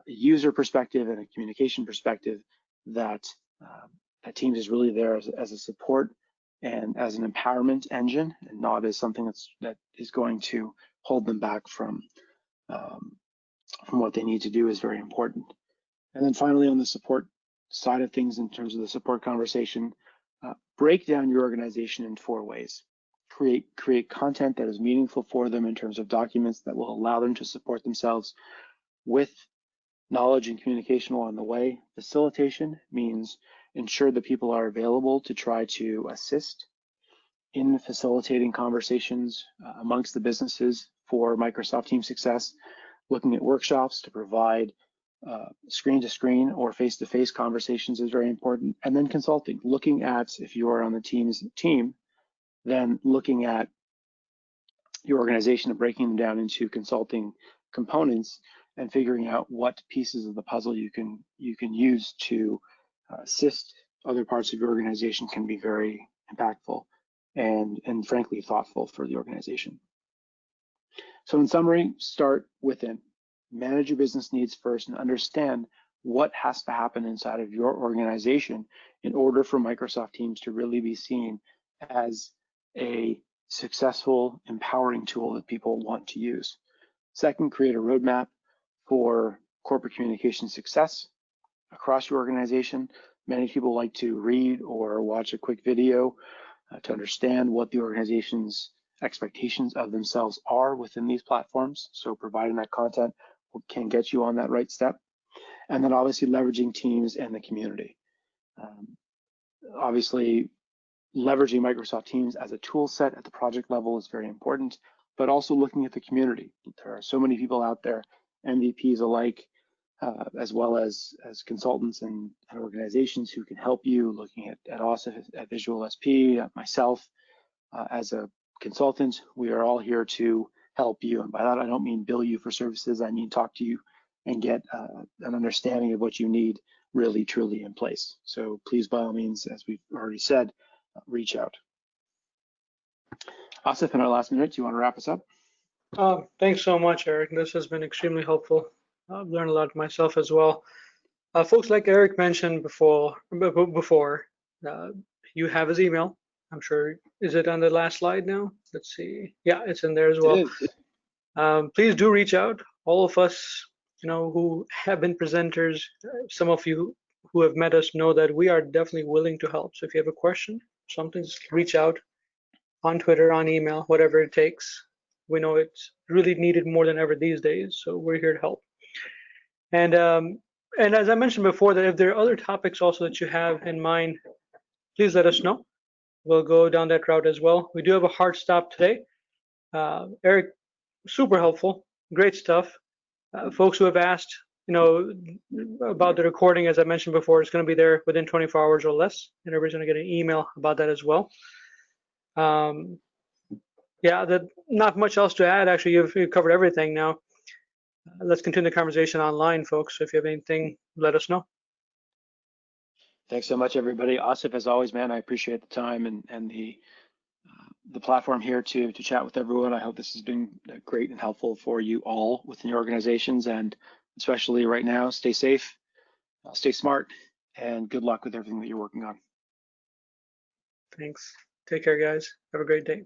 user perspective and a communication perspective that that Teams is really there as a support and as an empowerment engine, and not as something that is going to hold them back from what they need to do, is very important. And then finally, on the support side of things, in terms of the support conversation, break down your organization in 4 ways. Create content that is meaningful for them in terms of documents that will allow them to support themselves with knowledge and communication along the way. Facilitation means ensure that people are available to try to assist in facilitating conversations amongst the businesses for Microsoft Team success. Looking at workshops to provide screen-to-screen or face-to-face conversations is very important. And then consulting, looking at, if you are on the Teams team, then looking at your organization and breaking them down into consulting components and figuring out what pieces of the puzzle you can use to assist other parts of your organization can be very impactful and frankly thoughtful for the organization. So in summary, start within. Manage your business needs first and understand what has to happen inside of your organization in order for Microsoft Teams to really be seen as a successful, empowering tool that people want to use. Second, create a roadmap for corporate communication success across your organization. Many people like to read or watch a quick video to understand what the organization's expectations of themselves are within these platforms. So providing that content can get you on that right step. And then obviously leveraging Teams and the community. Obviously, leveraging Microsoft Teams as a tool set at the project level is very important, but also looking at the community. There are so many people out there, MVPs alike, as well as consultants and organizations who can help you, looking at us at VisualSP, at myself as a consultant. We are all here to help you. And by that, I don't mean bill you for services. I mean talk to you and get an understanding of what you need really, truly in place. So please, by all means, as we've already said, reach out. Asif, in our last minute, do you want to wrap us up? Thanks so much, Eric. This has been extremely helpful. I've learned a lot myself as well. Folks, like Eric mentioned before, you have his email. I'm sure, is it on the last slide now? Let's see. Yeah, it's in there as well. It is. Please do reach out. All of us, who have been presenters, some of you who have met us know that we are definitely willing to help. So if you have a question, something, just reach out on Twitter, on email, whatever it takes. We know it's really needed more than ever these days, so we're here to help. And as I mentioned before, that if there are other topics also that you have in mind, please let us know. We'll go down that route as well. We do have a hard stop today. Eric, super helpful, great stuff. Folks who have asked, about the recording, as I mentioned before, it's going to be there within 24 hours or less, and everybody's going to get an email about that as well. Yeah, not much else to add. Actually, you've covered everything now. Let's continue the conversation online, folks. So if you have anything, let us know. Thanks so much, everybody. Asif, as always, man, I appreciate the time and the platform here to chat with everyone. I hope this has been great and helpful for you all within your organizations, and especially right now, stay safe, stay smart, and good luck with everything that you're working on. Thanks. Take care, guys. Have a great day.